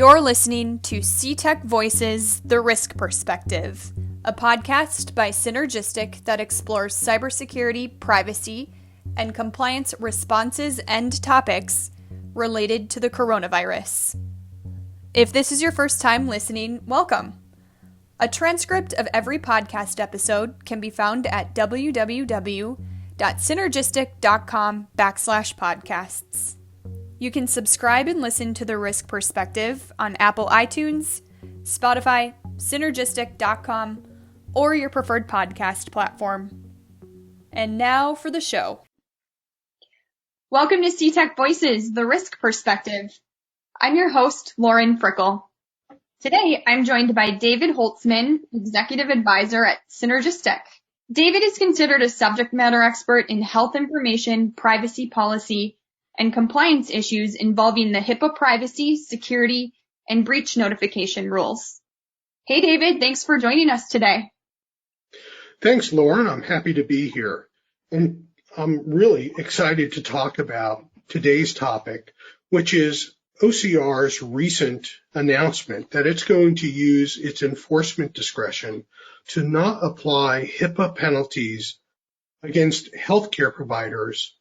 You're listening to CTEK Voices, The Risk Perspective, a podcast by Synergistic that explores cybersecurity, privacy, and compliance responses and topics related to the coronavirus. If this is your first time listening, welcome. A transcript of every podcast episode can be found at www.synergistic.com/podcasts. You can subscribe and listen to The Risk Perspective on Apple iTunes, Spotify, Synergistic.com, or your preferred podcast platform. And now for the show. Welcome to CTEK Voices, The Risk Perspective. I'm your host, Lauren Frickel. Today, I'm joined by David Holtzman, Executive Advisor at Synergistic. David is considered a subject matter expert in health information, privacy policy, and compliance issues involving the HIPAA privacy, security, and breach notification rules. Hey, David, thanks for joining us today. Thanks, Lauren. I'm happy to be here. And I'm really excited to talk about today's topic, which is OCR's recent announcement that it's going to use its enforcement discretion to not apply HIPAA penalties against healthcare providers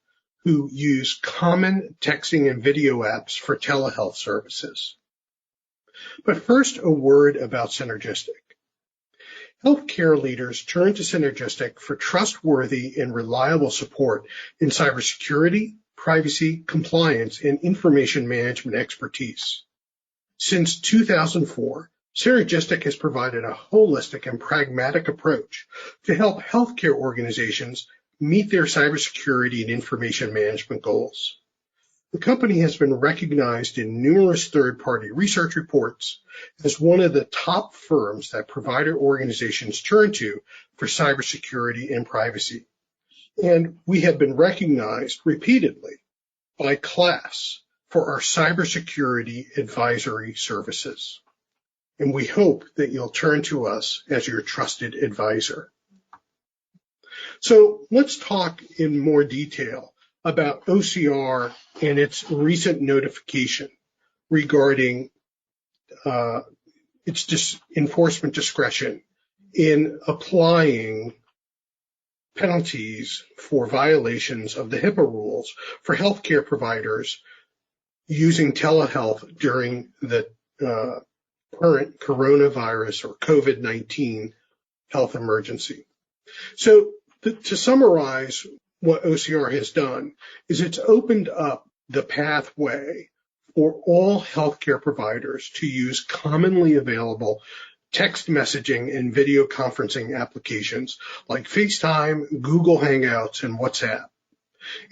who use common texting and video apps for telehealth services. But first, a word about Synergistic. Healthcare leaders turn to Synergistic for trustworthy and reliable support in cybersecurity, privacy, compliance, and information management expertise. Since 2004, Synergistic has provided a holistic and pragmatic approach to help healthcare organizations meet their cybersecurity and information management goals. The company has been recognized in numerous third-party research reports as one of the top firms that provider organizations turn to for cybersecurity and privacy. And we have been recognized repeatedly by KLAS for our cybersecurity advisory services. And we hope that you'll turn to us as your trusted advisor. So let's talk in more detail about OCR and its recent notification regarding its enforcement discretion in applying penalties for violations of the HIPAA rules for healthcare providers using telehealth during the current coronavirus or COVID-19 health emergency. So to summarize what OCR has done is it's opened up the pathway for all healthcare providers to use commonly available text messaging and video conferencing applications like FaceTime, Google Hangouts, and WhatsApp.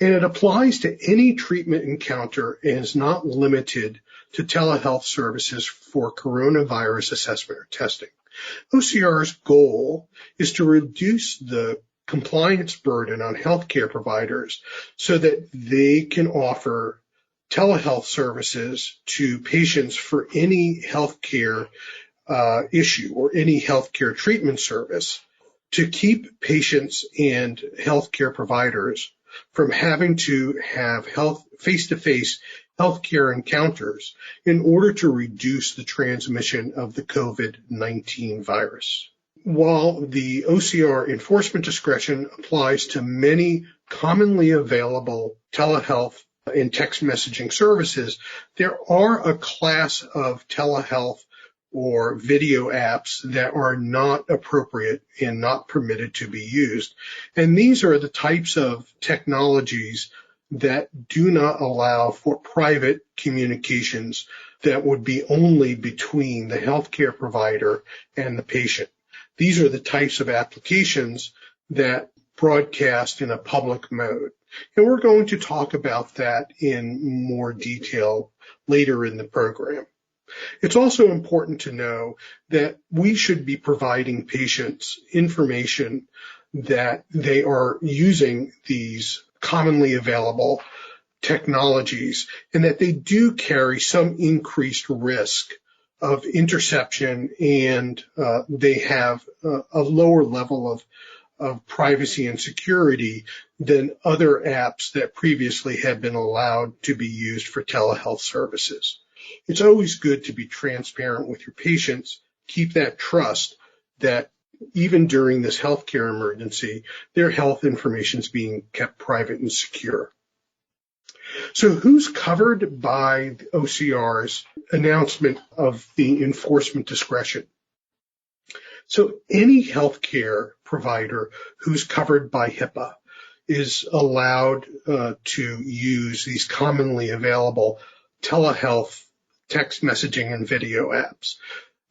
And it applies to any treatment encounter and is not limited to telehealth services for coronavirus assessment or testing. OCR's goal is to reduce the compliance burden on healthcare providers so that they can offer telehealth services to patients for any healthcare issue or any healthcare treatment service to keep patients and healthcare providers from having to have face-to-face healthcare encounters in order to reduce the transmission of the COVID-19 virus. While the OCR enforcement discretion applies to many commonly available telehealth and text messaging services, there are a class of telehealth or video apps that are not appropriate and not permitted to be used. And these are the types of technologies that do not allow for private communications that would be only between the healthcare provider and the patient. These are the types of applications that broadcast in a public mode. And we're going to talk about that in more detail later in the program. It's also important to know that we should be providing patients information that they are using these commonly available technologies and that they do carry some increased risk of interception and they have a lower level of privacy and security than other apps that previously had been allowed to be used for telehealth services. It's always good to be transparent with your patients, keep that trust that even during this healthcare emergency, their health information is being kept private and secure. So who's covered by OCR's announcement of the enforcement discretion? So any healthcare provider who's covered by HIPAA is allowed to use these commonly available telehealth text messaging and video apps.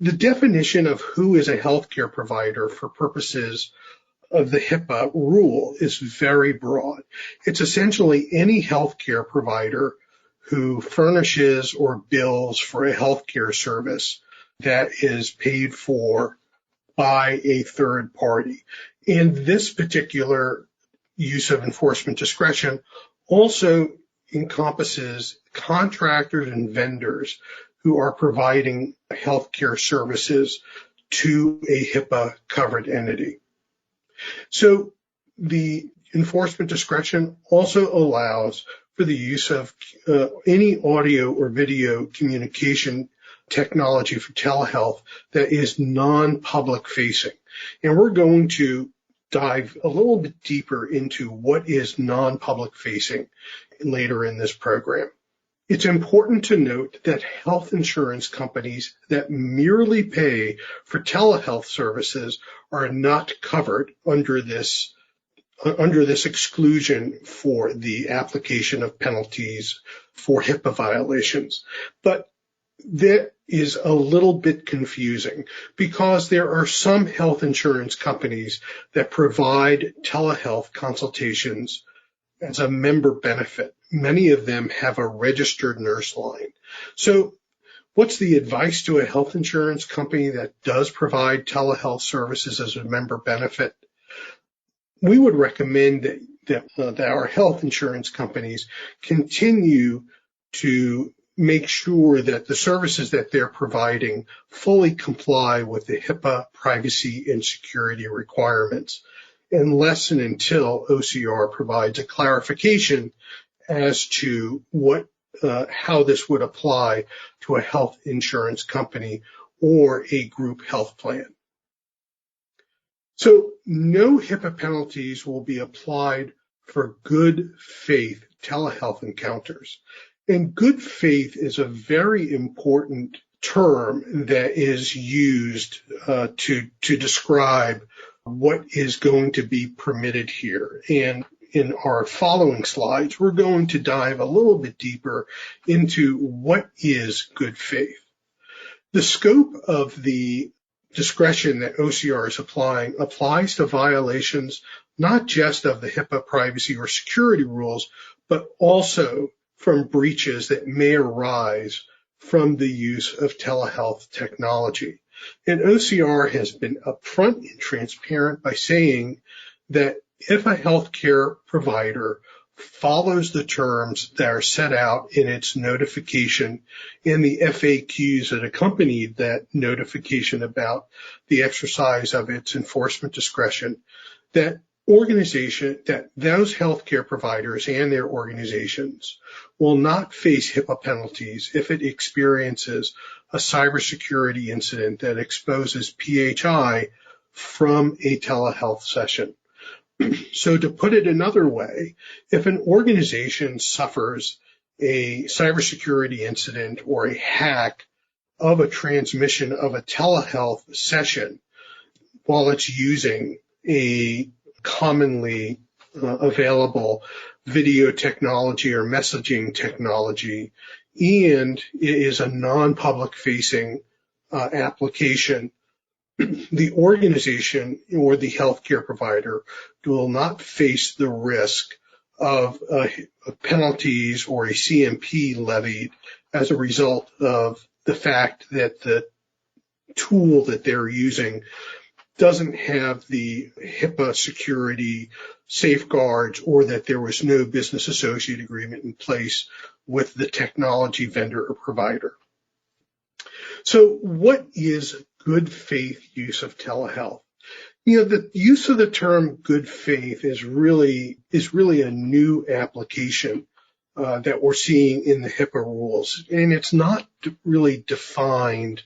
The definition of who is a healthcare provider for purposes of the HIPAA rule is very broad. It's essentially any healthcare provider who furnishes or bills for a healthcare service that is paid for by a third party. And this particular use of enforcement discretion also encompasses contractors and vendors who are providing healthcare services to a HIPAA-covered entity. So the enforcement discretion also allows for the use of any audio or video communication technology for telehealth that is non-public facing. And we're going to dive a little bit deeper into what is non-public facing later in this program. It's important to note that health insurance companies that merely pay for telehealth services are not covered under this exclusion for the application of penalties for HIPAA violations. But that is a little bit confusing because there are some health insurance companies that provide telehealth consultations as a member benefit. Many of them have a registered nurse line. So what's the advice to a health insurance company that does provide telehealth services as a member benefit? We would recommend that our health insurance companies continue to make sure that the services that they're providing fully comply with the HIPAA privacy and security requirements, unless and until OCR provides a clarification as to how this would apply to a health insurance company or a group health plan. So no HIPAA penalties will be applied for good faith telehealth encounters. And good faith is a very important term that is used to describe what is going to be permitted here. And in our following slides, we're going to dive a little bit deeper into what is good faith. The scope of the discretion that OCR is applying applies to violations not just of the HIPAA privacy or security rules, but also from breaches that may arise from the use of telehealth technology. And OCR has been upfront and transparent by saying that if a healthcare provider follows the terms that are set out in its notification and the FAQs that accompanied that notification about the exercise of its enforcement discretion, that those healthcare providers and their organizations will not face HIPAA penalties if it experiences a cybersecurity incident that exposes PHI from a telehealth session. So to put it another way, if an organization suffers a cybersecurity incident or a hack of a transmission of a telehealth session while it's using a commonly available video technology or messaging technology, and it is a non-public facing application, the organization or the healthcare provider will not face the risk of penalties or a CMP levied as a result of the fact that the tool that they're using doesn't have the HIPAA security safeguards or that there was no business associate agreement in place with the technology vendor or provider. So what is good faith use of telehealth? The use of the term good faith is really a new application that we're seeing in the HIPAA rules. And it's not really defined,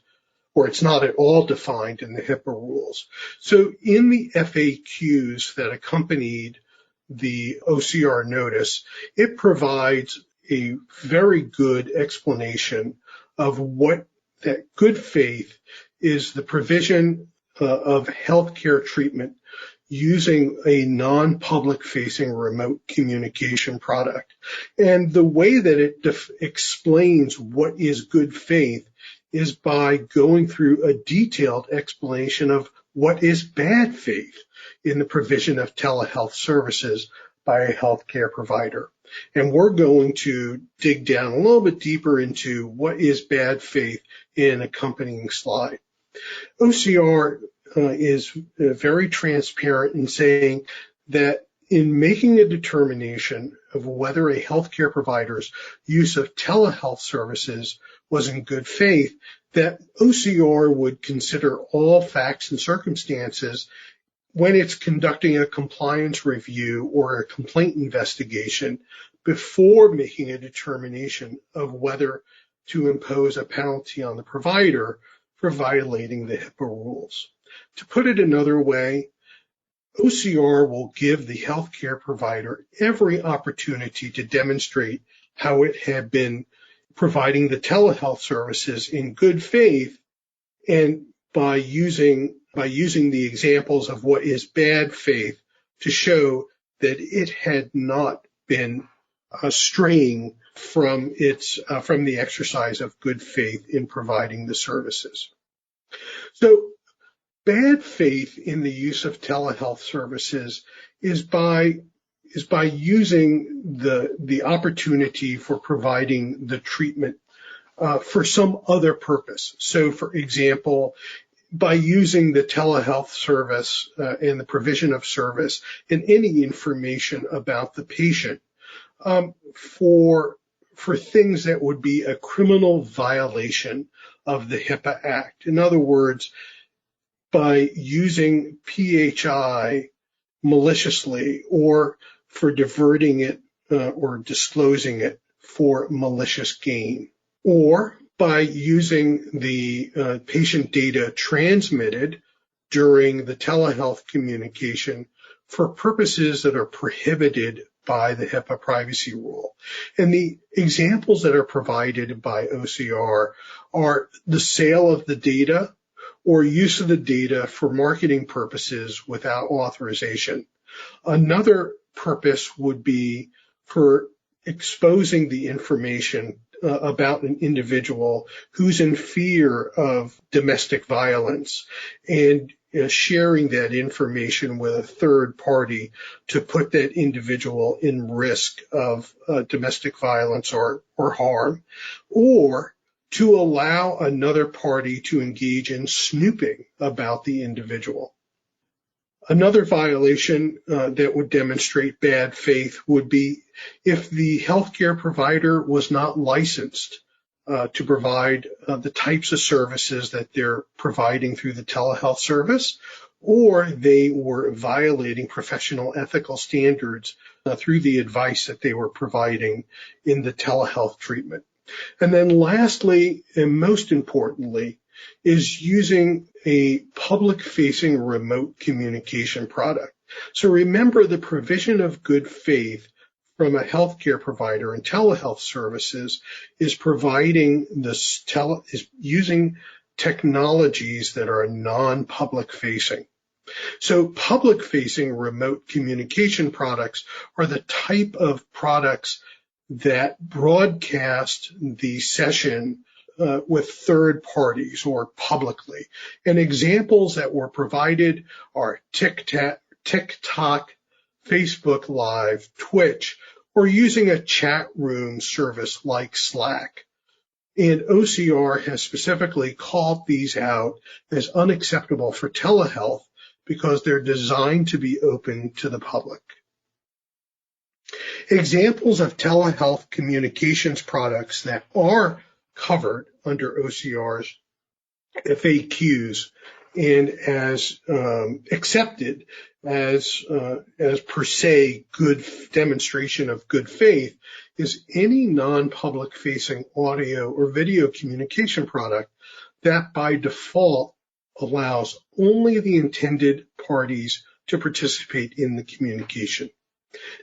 or it's not at all defined in the HIPAA rules. So in the FAQs that accompanied the OCR notice, it provides a very good explanation of what that good faith is: the provision of healthcare treatment using a non-public facing remote communication product. And the way that it explains what is good faith is by going through a detailed explanation of what is bad faith in the provision of telehealth services by a healthcare provider. And we're going to dig down a little bit deeper into what is bad faith in an accompanying slide. OCR is very transparent in saying that in making a determination of whether a healthcare provider's use of telehealth services was in good faith, that OCR would consider all facts and circumstances when it's conducting a compliance review or a complaint investigation before making a determination of whether to impose a penalty on the provider for violating the HIPAA rules. To put it another way, OCR will give the healthcare provider every opportunity to demonstrate how it had been providing the telehealth services in good faith, and by using the examples of what is bad faith to show that it had not been straying from the exercise of good faith in providing the services. So bad faith in the use of telehealth services is by using the opportunity for providing the treatment for some other purpose. So, for example, by using the telehealth service and the provision of service and any information about the patient for things that would be a criminal violation of the HIPAA Act. In other words, by using PHI maliciously, or for diverting it or disclosing it for malicious gain, or by using the patient data transmitted during the telehealth communication for purposes that are prohibited by the HIPAA privacy rule. And the examples that are provided by OCR are the sale of the data or use of the data for marketing purposes without authorization. Another purpose would be for exposing the information about an individual who's in fear of domestic violence and sharing that information with a third party to put that individual in risk of domestic violence or harm, or to allow another party to engage in snooping about the individual. Another violation that would demonstrate bad faith would be if the healthcare provider was not licensed to provide the types of services that they're providing through the telehealth service, or they were violating professional ethical standards through the advice that they were providing in the telehealth treatment. And then lastly, and most importantly, is using a public-facing remote communication product. So remember, the provision of good faith from a healthcare provider and telehealth services is providing is using technologies that are non-public facing. So public-facing remote communication products are the type of products that broadcast the session with third parties or publicly. And examples that were provided are TikTok, Facebook Live, Twitch, or using a chat room service like Slack. And OCR has specifically called these out as unacceptable for telehealth because they're designed to be open to the public. Examples of telehealth communications products that are covered under OCR's FAQs and as accepted as per se good demonstration of good faith is any non-public facing audio or video communication product that by default allows only the intended parties to participate in the communication.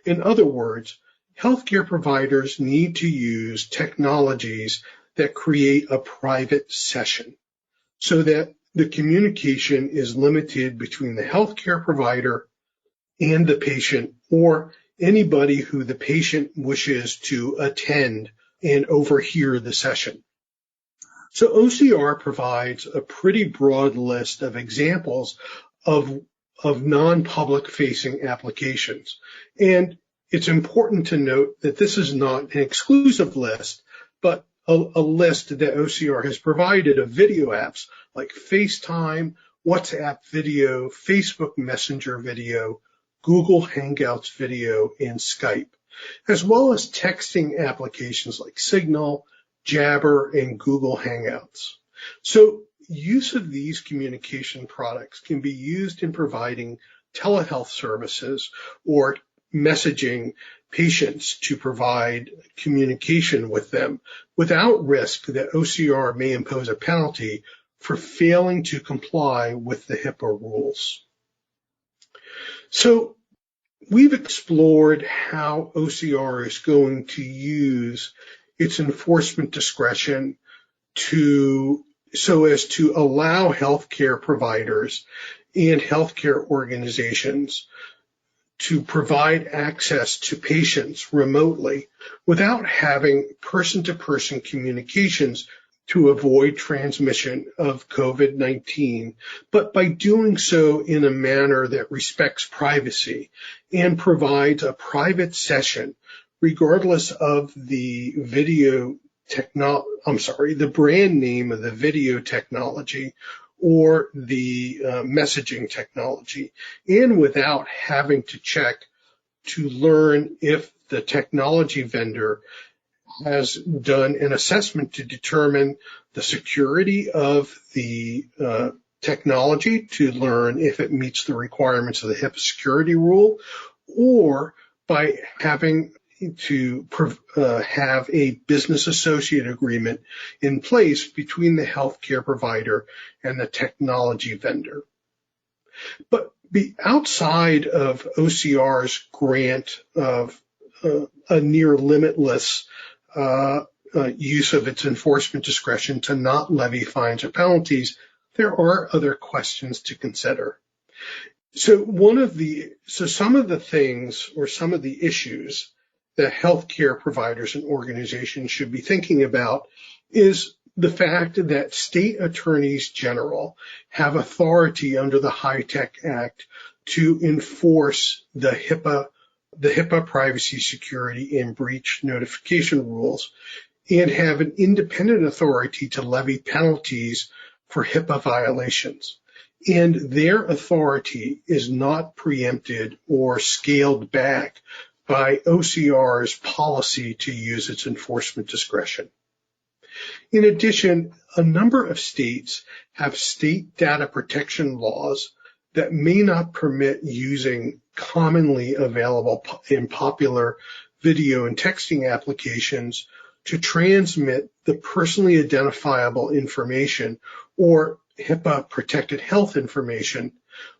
In other words, healthcare providers need to use technologies that create a private session so that the communication is limited between the healthcare provider and the patient, or anybody who the patient wishes to attend and overhear the session. So OCR provides a pretty broad list of examples of non-public facing applications. And it's important to note that this is not an exclusive list, but a list that OCR has provided of video apps like FaceTime, WhatsApp video, Facebook Messenger video, Google Hangouts video, and Skype, as well as texting applications like Signal, Jabber, and Google Hangouts. So use of these communication products can be used in providing telehealth services or messaging patients to provide communication with them without risk that OCR may impose a penalty for failing to comply with the HIPAA rules. So we've explored how OCR is going to use its enforcement discretion so as to allow healthcare providers and healthcare organizations to provide access to patients remotely without having person-to-person communications to avoid transmission of COVID-19, but by doing so in a manner that respects privacy and provides a private session regardless of the the brand name of the video technology or the messaging technology, and without having to check to learn if the technology vendor has done an assessment to determine the security of the technology, to learn if it meets the requirements of the HIPAA security rule, or by having to have a business associate agreement in place between the healthcare provider and the technology vendor. But outside of OCR's grant of a near limitless use of its enforcement discretion to not levy fines or penalties, there are other questions to consider. So some of the things or some of the issues that healthcare providers and organizations should be thinking about is the fact that state attorneys general have authority under the HITECH Act to enforce the HIPAA privacy, security, and breach notification rules, and have an independent authority to levy penalties for HIPAA violations. And their authority is not preempted or scaled back by OCR's policy to use its enforcement discretion. In addition, a number of states have state data protection laws that may not permit using commonly available and popular video and texting applications to transmit the personally identifiable information or HIPAA protected health information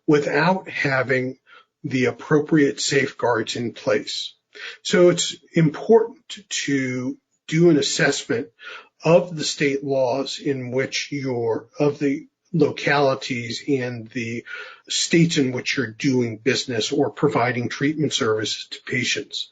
without having the appropriate safeguards in place. So it's important to do an assessment of the state laws in which of the localities and the states in which you're doing business or providing treatment services to patients.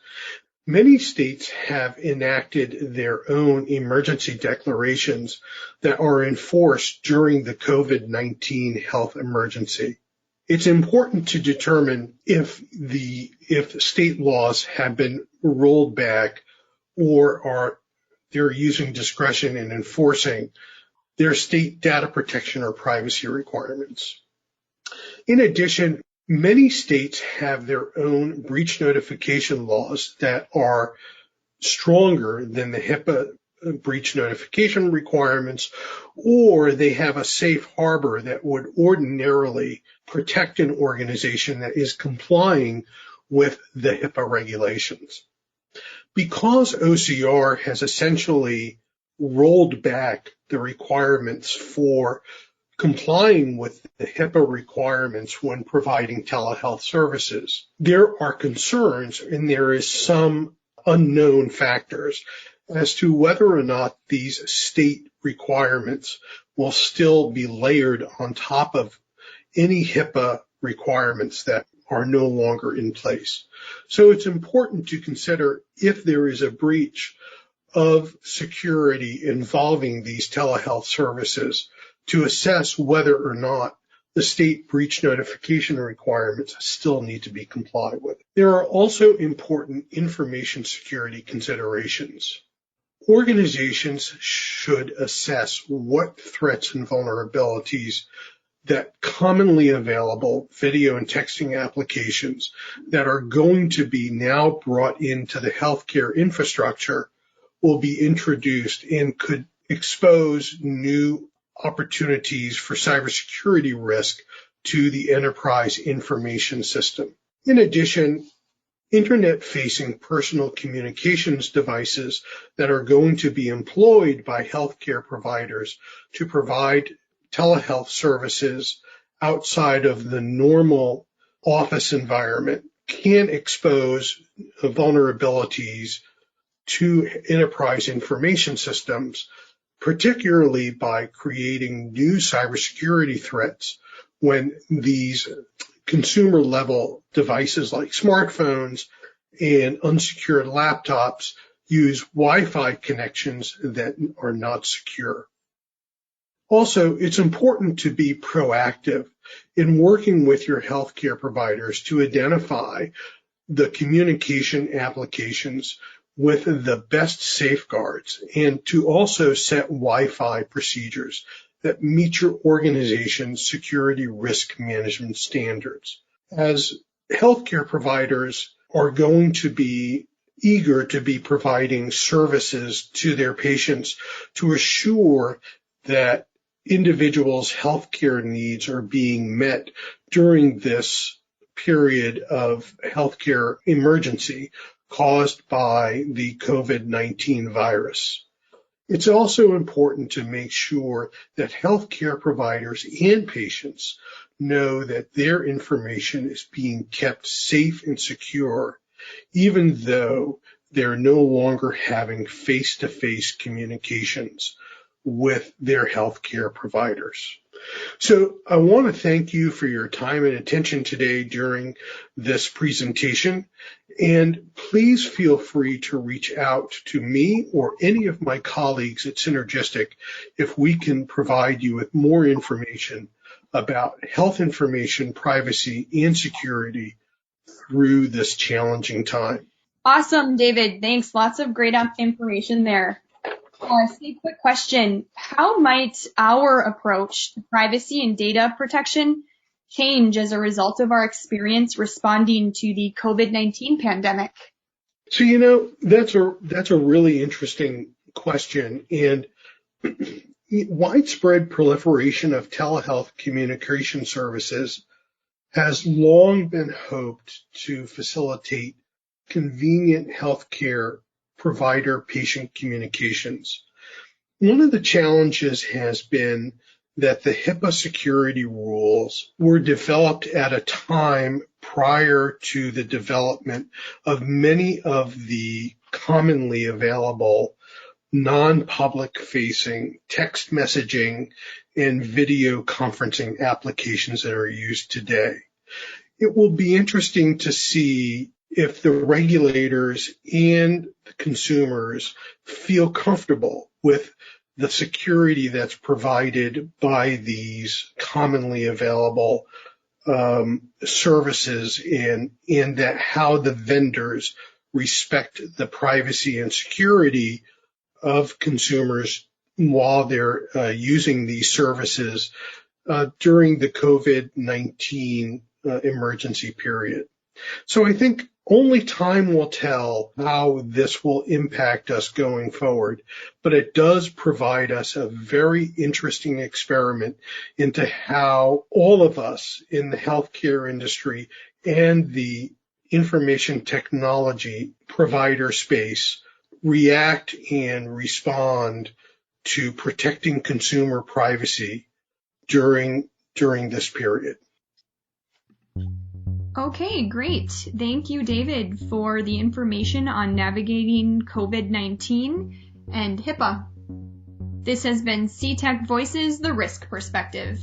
Many states have enacted their own emergency declarations that are enforced during the COVID-19 health emergency. It's important to determine if state laws have been rolled back or they're using discretion in enforcing their state data protection or privacy requirements. In addition, many states have their own breach notification laws that are stronger than the HIPAA breach notification requirements, or they have a safe harbor that would ordinarily protect an organization that is complying with the HIPAA regulations. Because OCR has essentially rolled back the requirements for complying with the HIPAA requirements when providing telehealth services, there are concerns and there is some unknown factors as to whether or not these state requirements will still be layered on top of any HIPAA requirements that are no longer in place. So it's important to consider if there is a breach of security involving these telehealth services to assess whether or not the state breach notification requirements still need to be complied with. There are also important information security considerations. Organizations should assess what threats and vulnerabilities that commonly available video and texting applications that are going to be now brought into the healthcare infrastructure will be introduced and could expose new opportunities for cybersecurity risk to the enterprise information system. In addition, internet-facing personal communications devices that are going to be employed by healthcare providers to provide telehealth services outside of the normal office environment can expose vulnerabilities to enterprise information systems, particularly by creating new cybersecurity threats when these consumer-level devices like smartphones and unsecured laptops use Wi-Fi connections that are not secure. Also, it's important to be proactive in working with your healthcare providers to identify the communication applications with the best safeguards and to also set Wi-Fi procedures that meet your organization's security risk management standards. As healthcare providers are going to be eager to be providing services to their patients to assure that individuals' healthcare needs are being met during this period of healthcare emergency caused by the COVID-19 virus. It's also important to make sure that healthcare providers and patients know that their information is being kept safe and secure, even though they're no longer having face-to-face communications with their healthcare providers. So I want to thank you for your time and attention today during this presentation. And please feel free to reach out to me or any of my colleagues at Synergistic if we can provide you with more information about health information, privacy, and security through this challenging time. Awesome, David. Thanks. Lots of great information there. A quick question. How might our approach to privacy and data protection change as a result of our experience responding to the COVID-19 pandemic? So, that's a really interesting question. And widespread proliferation of telehealth communication services has long been hoped to facilitate convenient healthcare provider-patient communications. One of the challenges has been that the HIPAA security rules were developed at a time prior to the development of many of the commonly available non-public facing text messaging and video conferencing applications that are used today. It will be interesting to see if the regulators and the consumers feel comfortable with the security that's provided by these commonly available services and that how the vendors respect the privacy and security of consumers while they're using these services during the COVID-19 emergency period. So I think Only time will tell how this will impact us going forward, but it does provide us a very interesting experiment into how all of us in the healthcare industry and the information technology provider space react and respond to protecting consumer privacy during this period. Okay, great. Thank you, David, for the information on navigating COVID-19 and HIPAA. This has been CTEK Voices, the Risk Perspective.